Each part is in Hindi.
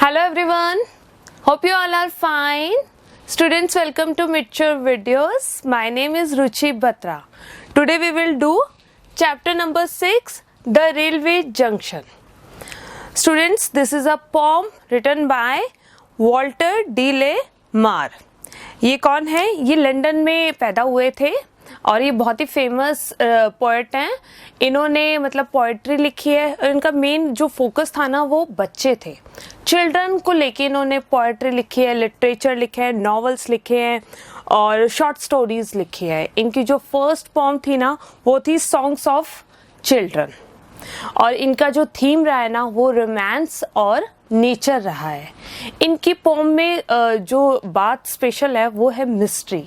Hello everyone, hope you all are fine. Students, welcome to Mature Videos. My name is Ruchi Batra. Today we will do chapter number 6, The Railway Junction. Students, this is a poem written by Walter de Le Mar. ये कौन है? ये लंदन में पैदा हुए थे और ये बहुत ही फेमस पोएट हैं. इन्होंने मतलब पोएट्री लिखी है और इनका मेन जो फोकस था ना वो बच्चे थे, चिल्ड्रन को लेके इन्होंने पोएट्री लिखी है, लिटरेचर लिखे हैं, नॉवेल्स लिखे हैं और शॉर्ट स्टोरीज लिखी है. इनकी जो फर्स्ट पोम थी ना वो थी सॉन्ग्स ऑफ चिल्ड्रन और इनका जो थीम रहा है ना वो रोमांस और नेचर रहा है. इनकी पोम में जो बात स्पेशल है वो है मिस्ट्री.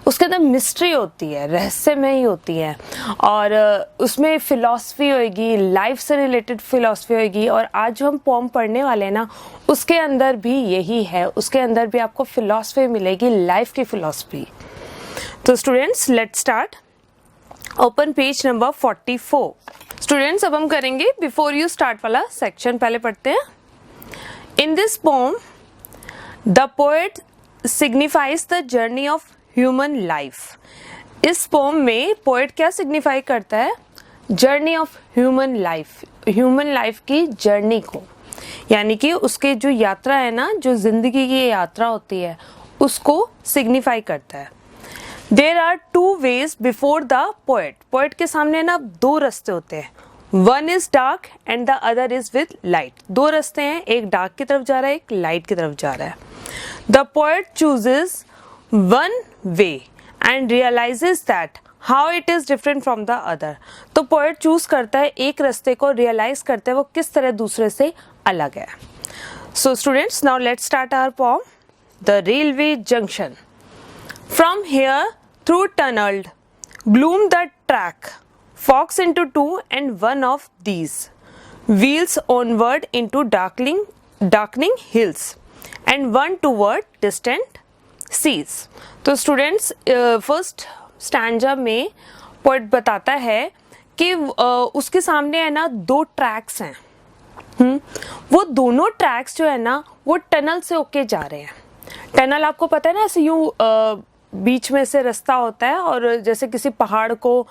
उसके अंदर मिस्ट्री होती है, रहस्यमय होती है और उसमें फिलॉसफी होगी, लाइफ से रिलेटेड फिलॉसफी होगी. और आज जो हम पोम पढ़ने वाले हैं ना उसके अंदर भी यही है, उसके अंदर भी आपको फिलॉसफी मिलेगी, लाइफ की फिलॉसफी. तो students let's start. Open page number 44. Students अब हम करेंगे बिफोर यू स्टार्ट वाला सेक्शन. पहले पढ़ते हैं. In this poem, the poet signifies the journey of human life. इस पोम में पोएट क्या सिग्निफाई करता है? Journey of human life, human life की जर्नी को, यानी कि उसके जो यात्रा है ना, जो जिंदगी की यात्रा होती है उसको सिग्निफाई करता है. There are two ways before the poet. Poet के सामने ना दो रास्ते होते हैं. One is dark and the other is with light. दो रास्ते हैं, एक डार्क की तरफ जा रहा है, एक लाइट की तरफ जा रहा है. The poet chooses one way and realizes that how it is different from the other. तो पोएट चूज करता है एक रास्ते को, रियलाइज करता है वो किस तरह दूसरे से अलग है. So students, now let's start our poem. The railway junction. From here, through tunneled, gloom the track. Forks into two and one of these wheels onward into darkening hills and one toward distant seas. तो स्टूडेंट्स फर्स्ट स्टैंजा में पोएट बताता है कि उसके सामने है ना दो ट्रैक्स हैं. वो दोनों ट्रैक्स जो है ना वो टनल से होके जा रहे हैं. टनल आपको पता है ना, ऐसे यूं बीच में से रास्ता होता है और जैसे किसी पहाड़ को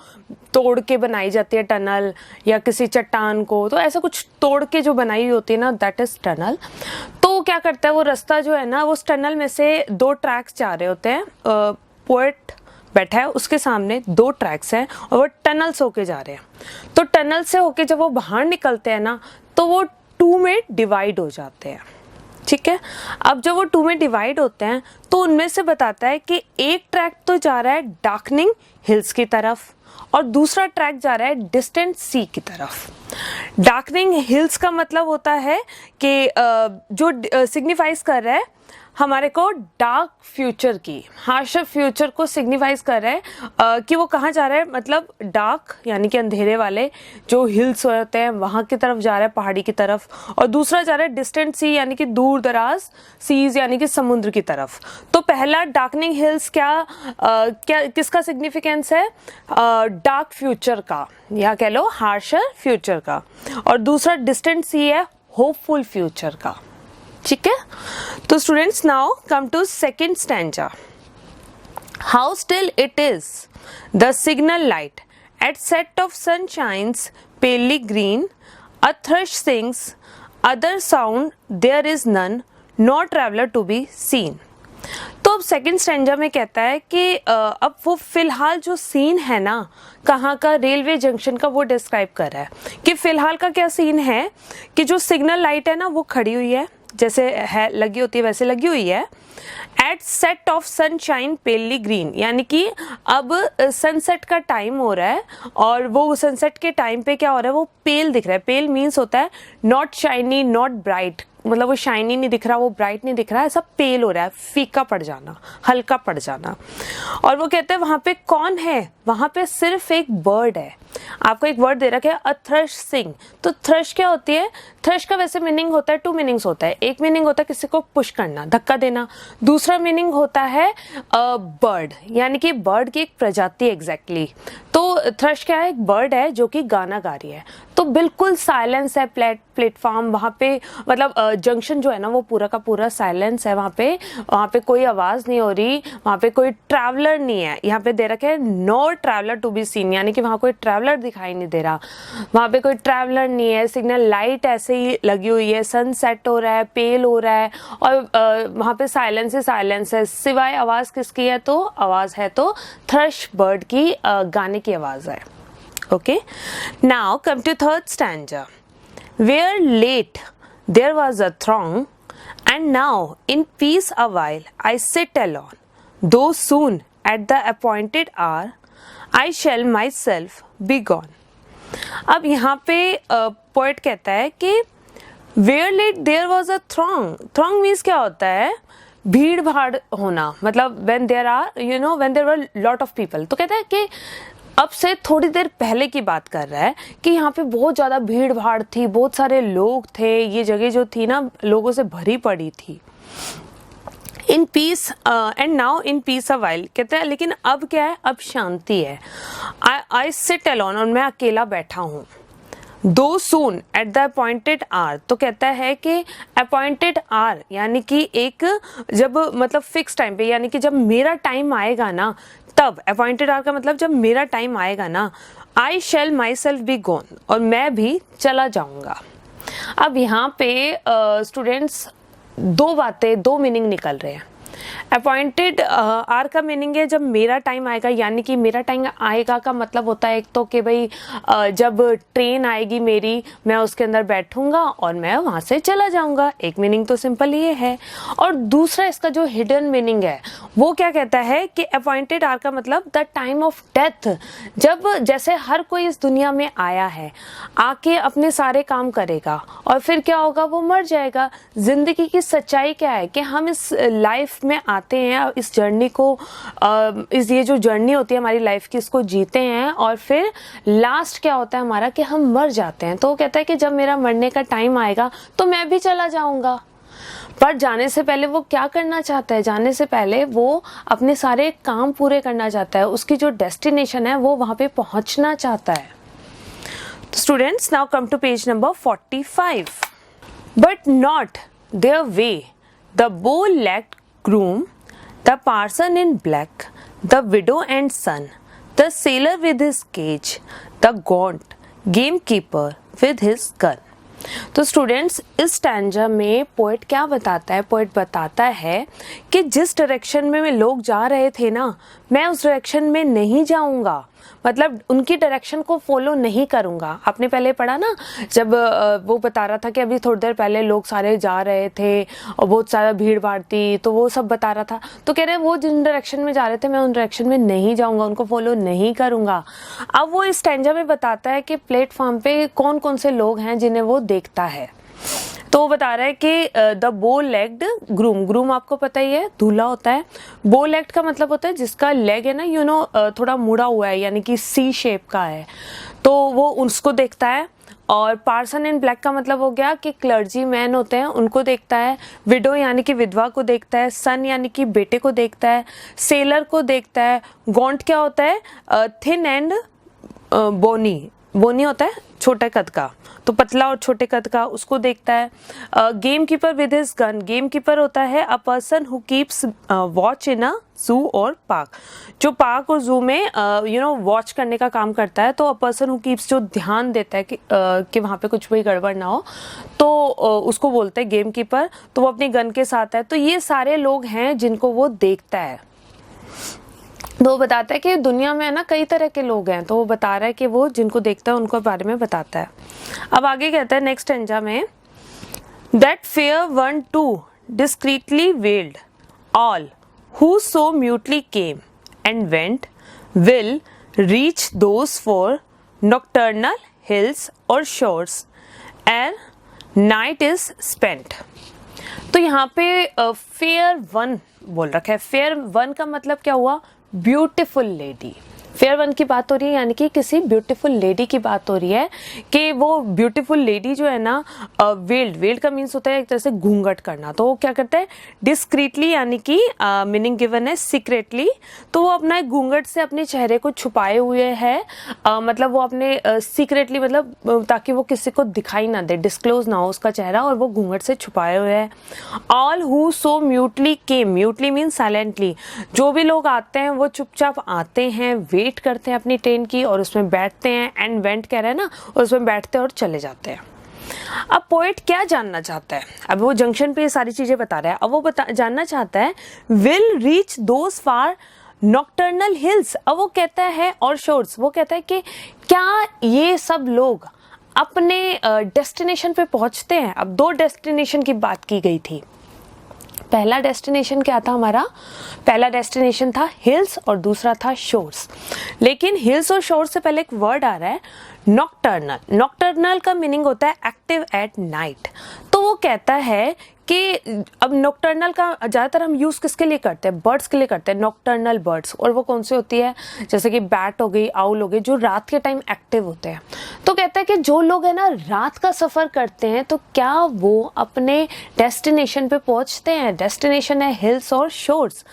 तोड़ के बनाई जाती है टनल, या किसी चट्टान को, तो ऐसा कुछ तोड़ के जो बनाई होती है ना दैट इज टनल. तो क्या करता है वो रास्ता जो है ना वो उस टनल में से दो ट्रैक्स जा रहे होते हैं. पोएट बैठा है, उसके सामने दो ट्रैक्स हैं और वो टनल से होके जा रहे हैं. तो टनल से होके जब वो बाहर निकलते हैं ना तो वो टू में डिवाइड हो जाते हैं. ठीक है. अब जब वो टू में डिवाइड होते हैं तो उनमें से बताता है कि एक ट्रैक तो जा रहा है डार्कनिंग हिल्स की तरफ और दूसरा ट्रैक जा रहा है डिस्टेंट सी की तरफ. डार्कनिंग हिल्स का मतलब होता है कि जो सिग्निफाइज कर रहा है हमारे को डार्क फ्यूचर की, हार्शर फ्यूचर को सिग्निफाइज कर रहा है कि वो कहाँ जा रहा है. मतलब डार्क यानी कि अंधेरे वाले जो हिल्स होते हैं वहाँ की तरफ जा रहा है, पहाड़ी की तरफ. और दूसरा जा रहा है डिस्टेंट सी यानी कि दूर दराज, सीज यानी कि समुद्र की तरफ. तो पहला डार्कनिंग हिल्स क्या किसका सिग्निफिकेंस है? डार्क फ्यूचर का, या कह लो हार्शर फ्यूचर का. और दूसरा डिस्टेंट सी है होपफुल फ्यूचर का. ठीक है. तो students now come to second stanza. How still it is the signal light at set of sun shines pale green. A thrush sings other sound there is none, not traveller to be seen. तो अब सेकेंड स्टैंजा में कहता है कि अब वो फिलहाल जो सीन है ना कहाँ का, रेलवे जंक्शन का, वो डिस्क्राइब कर रहा है कि फिलहाल का क्या सीन है कि जो सिग्नल लाइट है ना वो खड़ी हुई है, जैसे है लगी होती है वैसे लगी हुई है. एट सेट ऑफ सनशाइन पेली ग्रीन, यानी कि अब सनसेट का टाइम हो रहा है और वो सनसेट के टाइम पे क्या हो रहा है वो पेल दिख रहा है. पेल मीन्स होता है नॉट शाइनी नॉट ब्राइट, मतलब वो शाइनी नहीं दिख रहा, वो ब्राइट नहीं दिख रहा, ऐसा पेल हो रहा है, फीका पड़ जाना, हल्का पड़ जाना. और वो कहते हैं वहां पे कौन है? वहां पे सिर्फ एक बर्ड है. आपको एक वर्ड दे रखा है अ थ्रश सिंग. तो थ्रश क्या होती है? थ्रश का वैसे मीनिंग होता है, टू मीनिंग्स होता है. एक मीनिंग होता है किसी को पुश करना, धक्का देना. दूसरा मीनिंग होता है बर्ड, यानी कि बर्ड की एक प्रजाति एग्जैक्टली. तो थ्रश क्या है, एक बर्ड है जो कि गाना गा रही है। तो बिल्कुल साइलेंस है प्लेटफॉर्म वहाँ पे, मतलब जंक्शन जो है ना वो पूरा का पूरा साइलेंस है। वहाँ पे कोई आवाज़ नहीं हो रही, वहाँ पे कोई ट्रैवलर नहीं है। यहाँ पे दे रखा है no traveller to be seen, यानी कि वहाँ कोई ट्रैवलर दिखाई नहीं दे रहा, वहाँ पे कोई ट्रैवलर नहीं है। सिग्नल लाइट ऐसे ही लगी हुई है, सन सेट हो रहा है, पेल हो रहा है, और वहाँ पे साइलेंस ही साइलेंस है। सिवाय आवाज़ किसकी है, तो आवाज़ है तो थ्रश बर्ड की गाने की आवाज़ है। Okay, now come to third stanza. Where late there was a throng, and now in peace awhile I sit alone. Though soon at the appointed hour I shall myself be gone. अब यहाँ पे पोएट कहता है कि where late there was a throng. Throng means क्या होता है, भीड़ भाड़ होना, मतलब when there are, when there were lot of people. तो कहता है कि अब से थोड़ी देर पहले की बात कर रहा है कि यहाँ पे बहुत ज़्यादा भीड़ भाड़ थी, बहुत सारे लोग थे, ये जगह जो थी ना लोगों से भरी पड़ी थी। In peace and now in peace a while, कहते हैं लेकिन अब क्या है, अब शांति है। आई सिट अलोन, और मैं अकेला बैठा हूँ। दो soon at the appointed hour, तो कहता है कि अपॉइंटेड आर यानी कि एक जब मतलब फिक्स टाइम पे, यानी कि जब मेरा टाइम आएगा ना तब, अपॉइंटेड आर का मतलब जब मेरा टाइम आएगा ना, आई शैल माई सेल्फ बी गॉन, और मैं भी चला जाऊंगा। अब यहाँ पे स्टूडेंट्स दो मीनिंग निकल रहे हैं। अपॉइंटेड आर का मीनिंग है जब मेरा टाइम आएगा, यानी कि मेरा टाइम आएगा का मतलब होता है एक तो कि भाई जब ट्रेन आएगी मेरी, मैं उसके अंदर बैठूंगा और मैं वहाँ से चला जाऊंगा। एक मीनिंग तो सिंपल ये है। और दूसरा इसका जो हिडन मीनिंग है वो क्या कहता है कि अपॉइंटेड आर का मतलब द टाइम ऑफ डेथ, जब जैसे हर कोई इस दुनिया में आया है, आके अपने सारे काम करेगा और फिर क्या होगा, वो मर जाएगा। जिंदगी की सच्चाई क्या है कि हम इस लाइफ में आते हैं, इस जर्नी को ये जो जर्नी होती है हमारी लाइफ की, इसको जीते हैं और फिर लास्ट क्या होता है हमारा कि हम मर जाते हैं। तो वो कहता है कि जब मेरा मरने का टाइम आएगा तो मैं भी चला जाऊंगा। पर जाने से पहले वो क्या करना चाहता है, जाने से पहले वो अपने सारे काम पूरे करना चाहता है, उसकी जो डेस्टिनेशन है वो वहां पे पहुंचना चाहता है। तो students now come to page number 45। But not there way the bow-legged groom, the parson in black, the widow and son, the sailor with his cage, the gaunt gamekeeper with his gun. तो स्टूडेंट्स इस स्टैंजा में पोएट क्या बताता है, पोएट बताता है कि जिस डायरेक्शन में लोग जा रहे थे ना, मैं उस डायरेक्शन में नहीं जाऊंगा, मतलब उनकी डायरेक्शन को फॉलो नहीं करूंगा। आपने पहले पढ़ा ना, जब वो बता रहा था कि अभी थोड़ी देर पहले लोग सारे जा रहे थे और बहुत सारा भीड़ भाड़ थी, तो वो सब बता रहा था। तो कह रहे वो जिन डायरेक्शन में जा रहे थे मैं उन डायरेक्शन में नहीं जाऊंगा, उनको फॉलो नहीं करूंगा। अब वो इस स्टैंजा में बताता है कि प्लेटफॉर्म पे कौन कौन से लोग हैं जिन्हें वो देखता है। तो वो बता रहा है कि द bow-legged groom, ग्रूम आपको पता ही है दूल्हा होता है। bow-legged का मतलब होता है जिसका लेग है ना थोड़ा मुड़ा हुआ है, यानी कि सी शेप का है, तो वो उसको देखता है। और पार्सन इन ब्लैक का मतलब हो गया कि क्लर्जी मैन होते हैं उनको देखता है। विडो यानी कि विधवा को देखता है। सन यानी कि बेटे को देखता है। सेलर को देखता है। गॉन्ट क्या होता है, थिन एंड बोनी, बोनी होता है छोटे कद का, तो पतला और छोटे कद का, उसको देखता है। Game keeper with his gun, game keeper होता है a person who keeps watch in a zoo और पार्क, जो पार्क और जू में वॉच करने का काम करता है। तो अ पर्सन हु कीप्स जो ध्यान देता है कि वहाँ पे कुछ भी गड़बड़ ना हो, तो उसको बोलते हैं गेम कीपर। तो वो अपनी गन के साथ है। तो ये सारे लोग हैं जिनको वो देखता है। तो वो बताता है कि दुनिया में है ना कई तरह के लोग हैं, तो वो बता रहा है कि वो जिनको देखता है उनको बारे में बताता है। अब आगे कहता है नेक्स्ट स्टैंजा में, that fair one too discreetly veiled all who so mutely came and went will reach those for nocturnal hills और shores ere night is spent. तो यहाँ पे फेयर वन बोल रखा है। फेयर वन का मतलब क्या हुआ, ब्यूटीफुल लेडी। फेयर वन की बात हो रही है, यानी कि किसी ब्यूटीफुल लेडी की बात हो रही है कि वो ब्यूटीफुल लेडी जो है ना, वेल्ड का मीन्स होता है एक तरह से घूंघट करना। तो वो क्या करता है, डिस्क्रीटली, यानी कि मीनिंग गिवन है सीक्रेटली, तो वो अपना एक घूंघट से अपने चेहरे को छुपाए हुए है, मतलब वो अपने सीक्रेटली, मतलब ताकि वो किसी को दिखाई ना दे, डिस्क्लोज ना हो उसका चेहरा, और वो घूंघट से छुपाए हुए है। All who so mutely came, mutely means silently, जो भी लोग आते हैं वो चुपचाप आते हैं, वेट करते हैं अपनी ट्रेन की और उसमें बैठते हैं, एंड वेंट कह रहा है ना, और उसमें बैठते हैं और चले जाते हैं। अब पोएट क्या जानना चाहता है, अब वो जंक्शन पे ये सारी चीजें बता रहा है, अब वो जानना चाहता है will reach those far nocturnal hills. अब वो कहता है, और शोर्स, वो कहता है कि क्या ये सब लोग अपने डेस्टिनेशन पे पहुंचते हैं। अब दो डेस्टिनेशन की बात की गई थी। पहला डेस्टिनेशन क्या था हमारा, पहला डेस्टिनेशन था हिल्स और दूसरा था शोर्स। लेकिन हिल्स और शोर्स से पहले एक वर्ड आ रहा है नॉक्टर्नल। नॉक्टर्नल का मीनिंग होता है एक्टिव एट नाइट। तो वो कहता है कि अब नॉक्टर्नल का ज़्यादातर हम यूज़ किसके लिए करते हैं, बर्ड्स के लिए करते हैं, नॉक्टर्नल बर्ड्स। और वो कौन सी होती है, जैसे कि बैट हो गई, आउल हो गई, जो रात के टाइम एक्टिव होते हैं। तो कहता है कि जो लोग है ना रात का सफ़र करते हैं, तो क्या वो अपने डेस्टिनेशन पे पहुंचते हैं। डेस्टिनेशन है हिल्स और shores.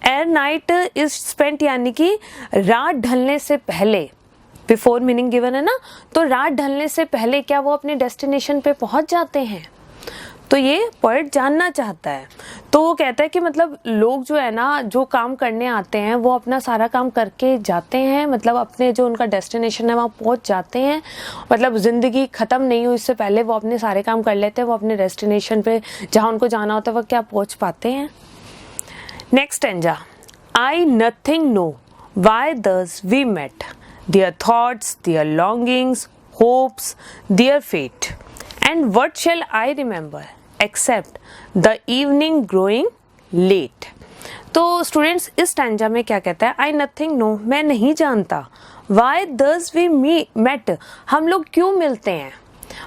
Air night is spent, यानी कि रात ढलने से पहले, बिफोर मीनिंग गिवन है ना, तो रात ढलने से पहले क्या वो अपने डेस्टिनेशन पे पहुंच जाते हैं। तो ये पोएट जानना चाहता है। तो वो कहता है कि मतलब लोग जो है ना, जो काम करने आते हैं वो अपना सारा काम करके जाते हैं, मतलब अपने जो उनका डेस्टिनेशन है वहाँ पहुँच जाते हैं, मतलब ज़िंदगी ख़त्म नहीं हुई इससे पहले वो अपने सारे काम कर लेते हैं, वो अपने डेस्टिनेशन पे जहाँ उनको जाना होता है वो क्या पहुँच पाते हैं। Next stanza, I nothing know why this we met, their thoughts, their longings, hopes, their fate, and what shall I remember except the evening growing late। तो स्टूडेंट्स इस स्टैंजा में क्या कहता है, आई नथिंग नो, मैं नहीं जानता, वाई दस वी मेट, हम लोग क्यों मिलते हैं,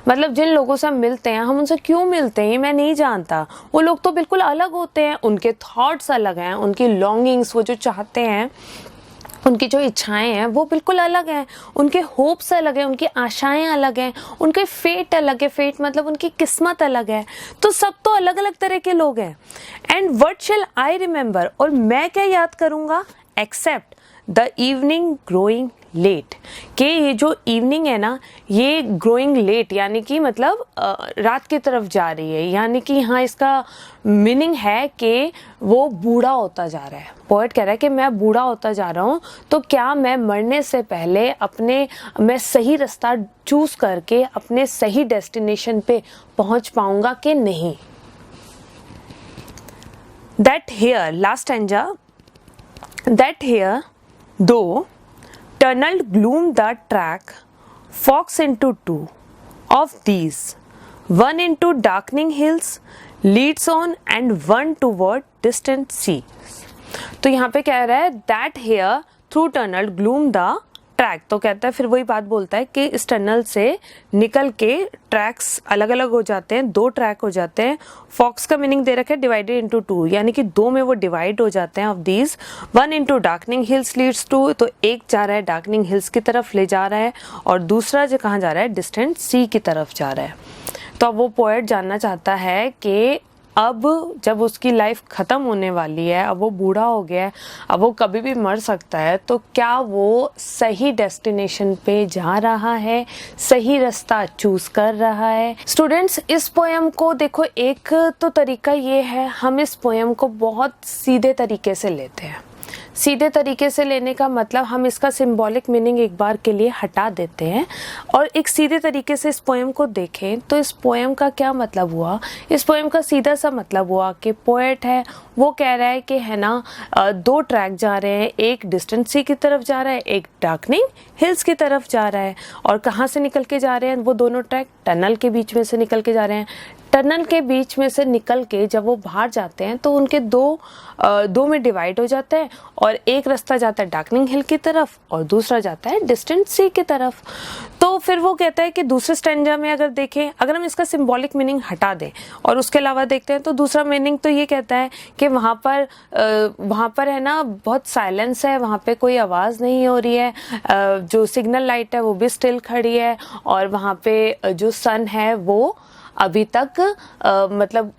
मतलब जिन लोगों से हम मिलते हैं हम उनसे क्यों मिलते हैं, मैं नहीं जानता। वो लोग तो बिल्कुल अलग होते हैं, उनके थॉट्स अलग हैं, उनकी लॉन्गिंग्स, वो जो चाहते हैं, उनकी जो इच्छाएं हैं वो बिल्कुल अलग हैं, उनके होप्स अलग हैं, उनकी आशाएं अलग हैं, उनके फेट अलग है, फेट मतलब उनकी किस्मत अलग है। तो सब तो अलग अलग तरह के लोग हैं। And what shall I remember, और मैं क्या याद करूँगा, except the evening growing late, कि ये जो इवनिंग है ना ये ग्रोइंग लेट, यानी कि मतलब रात की तरफ जा रही है, यानी कि यहाँ इसका मीनिंग है कि वो बूढ़ा होता जा रहा है। पोएट कह रहा है कि मैं बूढ़ा होता जा रहा हूँ, तो क्या मैं मरने से पहले मैं सही रास्ता चूज करके अपने सही डेस्टिनेशन पे पहुँच पाऊंगा कि नहीं। That here, last stanza, that here though tunnel gloom the track forks into two of these, one into darkening hills leads on and one toward distant sea। तो यहाँ पे कह रहा है that here through tunnel gloom the track, तो कहता है फिर वही बात बोलता है कि इस टनल से निकल के ट्रैक्स अलग अलग हो जाते हैं, दो ट्रैक हो जाते हैं। फॉक्स का मीनिंग दे रखा है डिवाइडेड इनटू टू, यानी कि दो में वो डिवाइड हो जाते हैं। Of these one into darkening hills leads to, तो एक जा रहा है डार्कनिंग हिल्स की तरफ ले जा रहा है, और दूसरा जो कहाँ जा रहा है, डिस्टेंट सी की तरफ जा रहा है। तो अब वो पोएट जानना चाहता है कि अब जब उसकी लाइफ ख़त्म होने वाली है, अब वो बूढ़ा हो गया है, अब वो कभी भी मर सकता है, तो क्या वो सही डेस्टिनेशन पे जा रहा है, सही रास्ता चूज कर रहा है। स्टूडेंट्स इस पोएम को देखो, एक तो तरीका ये है, हम इस पोएम को बहुत सीधे तरीके से लेते हैं। सीधे तरीके से लेने का मतलब हम इसका सिंबॉलिक मीनिंग एक बार के लिए हटा देते हैं और एक सीधे तरीके से इस पोएम को देखें तो इस पोएम का क्या मतलब हुआ। इस पोएम का सीधा सा मतलब हुआ कि पोएट है वो कह रहा है कि है ना दो ट्रैक जा रहे हैं, एक डिस्टेंट सी की तरफ जा रहा है, एक डार्कनिंग हिल्स की तरफ जा रहा है। और कहाँ से निकल के जा रहे हैं वो दोनों ट्रैक? टनल के बीच में से निकल के जा रहे हैं। टनल के बीच में से निकल के जब वो बाहर जाते हैं तो उनके दो में डिवाइड हो जाता है, और एक रास्ता जाता है डार्कनिंग हिल की तरफ और दूसरा जाता है डिस्टेंट सी की तरफ। तो फिर वो कहता है कि दूसरे स्टैंजा में अगर देखें, अगर हम इसका सिंबॉलिक मीनिंग हटा दें और उसके अलावा देखते हैं, तो दूसरा मीनिंग तो ये कहता है कि वहाँ पर है ना बहुत साइलेंस है, वहाँ पे कोई आवाज़ नहीं हो रही है, जो सिग्नल लाइट है वो भी स्टिल खड़ी है, और वहाँ पे जो सन है वो अभी तक मतलब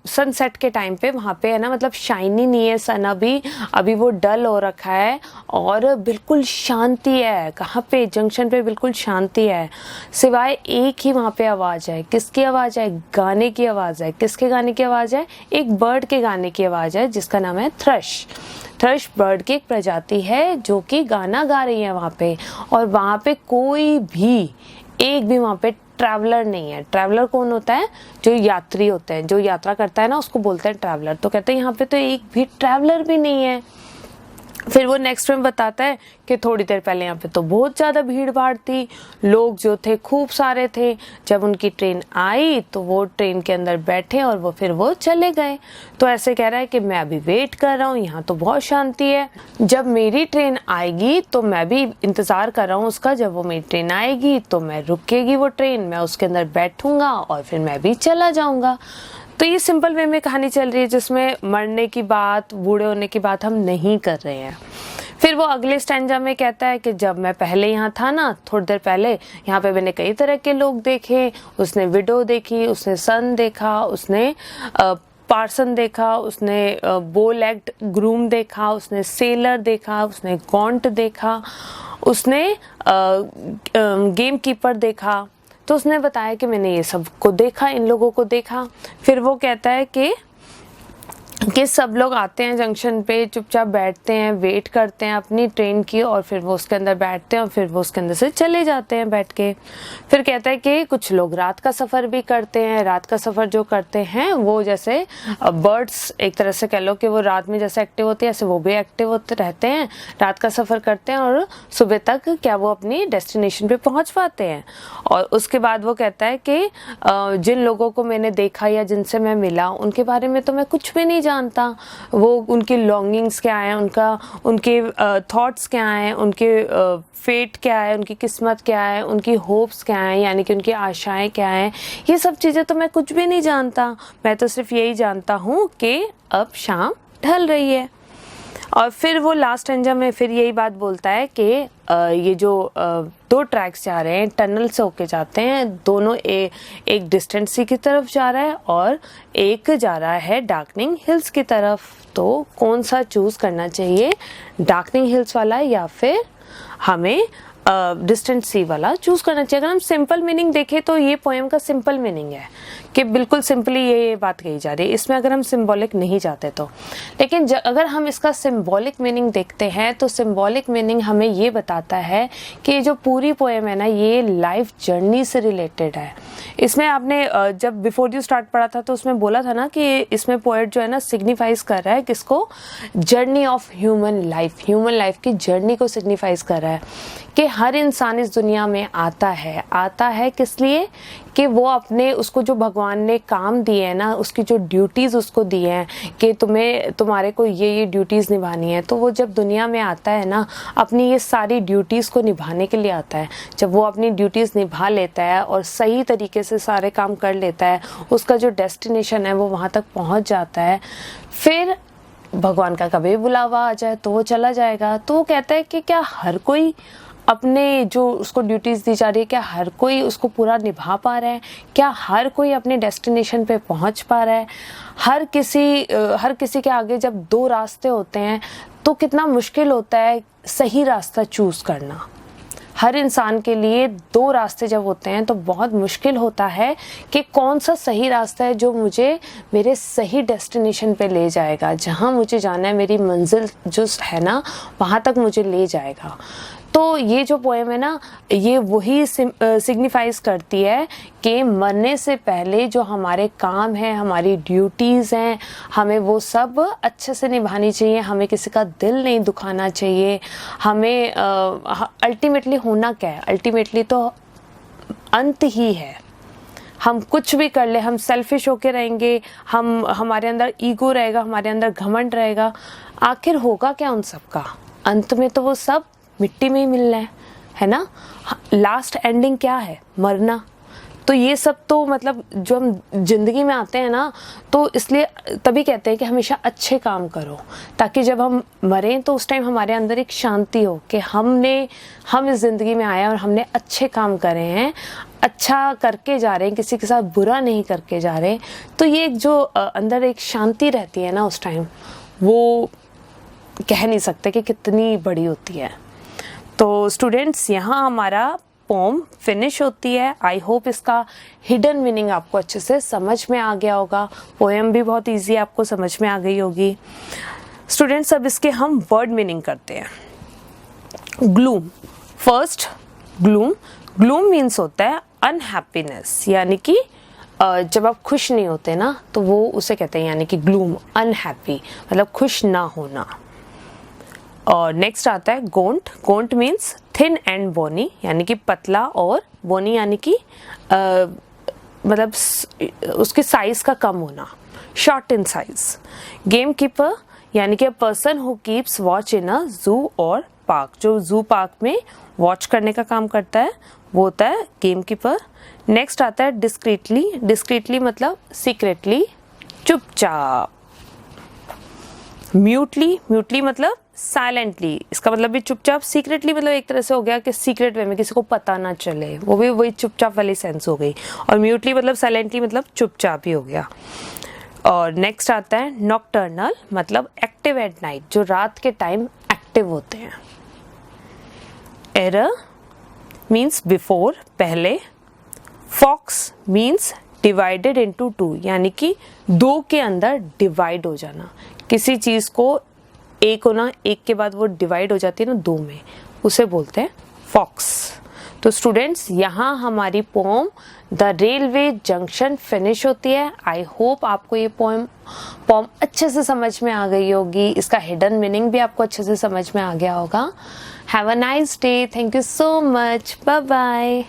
सनसेट के टाइम पे वहाँ पे है ना मतलब शाइनी नहीं है सन, अभी वो डल हो रखा है, और बिल्कुल शांति है। कहाँ पे? जंक्शन पे बिल्कुल शांति है, सिवाय एक ही वहाँ पे आवाज़ है। किसकी आवाज़ है? गाने की आवाज़ है। किसके गाने की आवाज़ है? एक बर्ड के गाने की आवाज़ है जिसका नाम है थ्रश। थ्रश बर्ड की एक प्रजाति है जो कि गाना गा रही है वहाँ पे, और वहाँ पे कोई भी एक भी वहाँ पे ट्रैवलर नहीं है। ट्रैवलर कौन होता है? जो यात्री होते हैं, जो यात्रा करता है ना उसको बोलते हैं ट्रैवलर। तो कहते हैं यहाँ पे तो एक भी ट्रैवलर भी नहीं है। फिर वो नेक्स्ट में बताता है कि थोड़ी देर पहले यहाँ पे तो बहुत ज़्यादा भीड़ भाड़ थी, लोग जो थे खूब सारे थे। जब उनकी ट्रेन आई तो वो ट्रेन के अंदर बैठे और वो चले गए। तो ऐसे कह रहा है कि मैं अभी वेट कर रहा हूँ, यहाँ तो बहुत शांति है। जब मेरी ट्रेन आएगी तो मैं भी इंतज़ार कर रहा हूँ उसका। जब वो मेरी ट्रेन आएगी तो मैं रुकेगी वो ट्रेन, मैं उसके अंदर बैठूंगा और फिर मैं भी चला जाऊँगा। तो ये सिंपल वे में कहानी चल रही है जिसमें मरने की बात, बूढ़े होने की बात हम नहीं कर रहे हैं। फिर वो अगले स्टैंजा में कहता है कि जब मैं पहले यहाँ था ना, थोड़ी देर पहले, यहाँ पे मैंने कई तरह के लोग देखे। उसने विडो देखी, उसने सन देखा, उसने पार्सन देखा, उसने बो लेग्ड ग्रूम देखा, उसने सेलर देखा, उसने गॉन्ट देखा, उसने गेम कीपर देखा। तो उसने बताया कि मैंने ये सब को देखा, इन लोगों को देखा। फिर वो कहता है कि सब लोग आते हैं जंक्शन पे, चुपचाप बैठते हैं, वेट करते हैं अपनी ट्रेन की, और फिर वो उसके अंदर बैठते हैं और फिर वो उसके अंदर से चले जाते हैं बैठ के। फिर कहता है कि कुछ लोग रात का सफ़र भी करते हैं। रात का सफ़र जो करते हैं वो जैसे बर्ड्स, एक तरह से कह लो कि वो रात में जैसे एक्टिव होती है ऐसे वो भी एक्टिव होते रहते हैं, रात का सफ़र करते हैं और सुबह तक क्या वो अपनी डेस्टिनेशन पे पहुँच पाते हैं। और उसके बाद वो कहता है कि जिन लोगों को मैंने देखा या जिनसे मैं मिला उनके बारे में तो मैं कुछ भी नहीं जानता। वो उनकी लॉन्गिंग्स क्या है, उनके थॉट्स क्या हैं, उनके फेट क्या है, उनकी किस्मत क्या है, उनकी होप्स क्या हैं, यानी कि उनकी आशाएं क्या हैं, ये सब चीज़ें तो मैं कुछ भी नहीं जानता। मैं तो सिर्फ यही जानता हूँ कि अब शाम ढल रही है। और फिर वो लास्ट स्टैंजा में फिर यही बात बोलता है कि ये जो दो ट्रैक्स जा रहे हैं, टनल से होके जाते हैं दोनों, एक डिस्टेंट सी की तरफ जा रहा है और एक जा रहा है डार्कनिंग हिल्स की तरफ। तो कौन सा चूज़ करना चाहिए, डार्कनिंग हिल्स वाला या फिर हमें डिस्टेंट सी वाला चूज़ करना चाहिए? अगर हम सिंपल मीनिंग देखें तो ये पोएम का सिंपल मीनिंग है कि बिल्कुल सिंपली ये बात कही जा रही है, इसमें अगर हम सिंबॉलिक नहीं जाते तो। लेकिन अगर हम इसका सिंबॉलिक मीनिंग देखते हैं तो सिंबॉलिक मीनिंग हमें ये बताता है कि ये जो पूरी पोएम है ना, ये लाइफ जर्नी से रिलेटेड है। इसमें आपने जब बिफोर यू स्टार्ट पढ़ा था तो उसमें बोला था ना कि इसमें पोएट जो है ना सिग्निफाइज कर रहा है किसको? जर्नी ऑफ ह्यूमन लाइफ की जर्नी को सिग्निफाइज कर रहा है कि हर इंसान इस दुनिया में आता है किस लिए? कि वो अपने, उसको जो भगवान ने काम दिए हैं ना, उसकी जो ड्यूटीज़ उसको दी हैं कि तुम्हारे को ये ड्यूटीज़ निभानी है, तो वो जब दुनिया में आता है ना, अपनी ये सारी ड्यूटीज़ को निभाने के लिए आता है। जब वो अपनी ड्यूटीज़ निभा लेता है और सही तरीके से सारे काम कर लेता है, उसका जो डेस्टिनेशन है वो वहाँ तक पहुँच जाता है। फिर भगवान का कभी बुलावा आ जाए तो वो चला जाएगा। तो वो कहता है कि क्या हर कोई अपने जो उसको ड्यूटीज़ दी जा रही है, क्या हर कोई उसको पूरा निभा पा रहा है? क्या हर कोई अपने डेस्टिनेशन पे पहुंच पा रहा है? हर किसी के आगे जब दो रास्ते होते हैं तो कितना मुश्किल होता है सही रास्ता चूज़ करना। हर इंसान के लिए दो रास्ते जब होते हैं तो बहुत मुश्किल होता है कि कौन सा सही रास्ता है जो मुझे मेरे सही डेस्टिनेशन पे ले जाएगा, जहाँ मुझे जाना है, मेरी मंजिल जो है ना वहाँ तक मुझे ले जाएगा। तो ये जो पोएम है ना, ये वही सिग्निफाइज करती है कि मरने से पहले जो हमारे काम हैं, हमारी ड्यूटीज़ हैं, हमें वो सब अच्छे से निभानी चाहिए। हमें किसी का दिल नहीं दुखाना चाहिए। हमें अल्टीमेटली होना क्या है? अल्टीमेटली तो अंत ही है। हम कुछ भी कर ले, हम सेल्फिश होके रहेंगे, हमारे अंदर ईगो रहेगा, हमारे अंदर घमंड रहेगा, आखिर होगा क्या उन सब का? अंत में तो वो सब मिट्टी में ही मिलना है ना? लास्ट एंडिंग क्या है? मरना। तो ये सब तो मतलब जो हम जिंदगी में आते हैं ना, तो इसलिए तभी कहते हैं कि हमेशा अच्छे काम करो, ताकि जब हम मरें तो उस टाइम हमारे अंदर एक शांति हो कि हम इस ज़िंदगी में आए और हमने अच्छे काम करे हैं, अच्छा करके जा रहे हैं, किसी के साथ बुरा नहीं करके जा रहे। तो ये एक जो अंदर एक शांति रहती है ना उस टाइम, वो कह नहीं सकते कि कितनी बड़ी होती है। तो स्टूडेंट्स, यहाँ हमारा पोम फिनिश होती है। आई होप इसका हिडन मीनिंग आपको अच्छे से समझ में आ गया होगा। पोएम भी बहुत इजी आपको समझ में आ गई होगी। स्टूडेंट्स, अब इसके हम वर्ड मीनिंग करते हैं। ग्लूम। फर्स्ट, ग्लूम मीन्स होता है अनहैप्पीनेस, यानी कि जब आप खुश नहीं होते ना, तो वो उसे कहते हैं, यानी कि ग्लूम, अनहैप्पी मतलब खुश ना होना। और नेक्स्ट आता है गोंट मीन्स थिन एंड बोनी, यानी कि पतला, और बोनी यानी कि मतलब उसकी साइज का कम होना, short in size. Game keeper यानी कि a person who keeps watch in a zoo और पार्क, जो जू पार्क में वॉच करने का काम करता है वो होता है गेम कीपर। नेक्स्ट आता है डिस्क्रीटली मतलब सीक्रेटली, चुपचाप। म्यूटली मतलब साइलेंटली, इसका मतलब भी चुपचाप। सीक्रेटली मतलब एक तरह से हो गया कि सीक्रेट वे में किसी को पता ना चले, वो भी वही चुपचाप वाली सेंस हो गई। और म्यूटली मतलब साइलेंटली मतलब चुपचाप ही हो गया। और नेक्स्ट आता है नॉकटर्नल मतलब एक्टिव एट नाइट, जो रात के टाइम एक्टिव होते हैं। एरर मीन्स बिफोर, पहले। Forks means divided into two, यानी कि दो के अंदर डिवाइड हो जाना। किसी चीज को एक होना, एक के बाद वो डिवाइड हो जाती है ना दो में, उसे बोलते हैं फॉक्स। तो स्टूडेंट्स, यहाँ हमारी poem the railway junction finish होती है। आई होप आपको ये पोम अच्छे से समझ में आ गई होगी, इसका हिडन मीनिंग भी आपको अच्छे से समझ में आ गया होगा। Have a nice day, thank you so much, bye bye.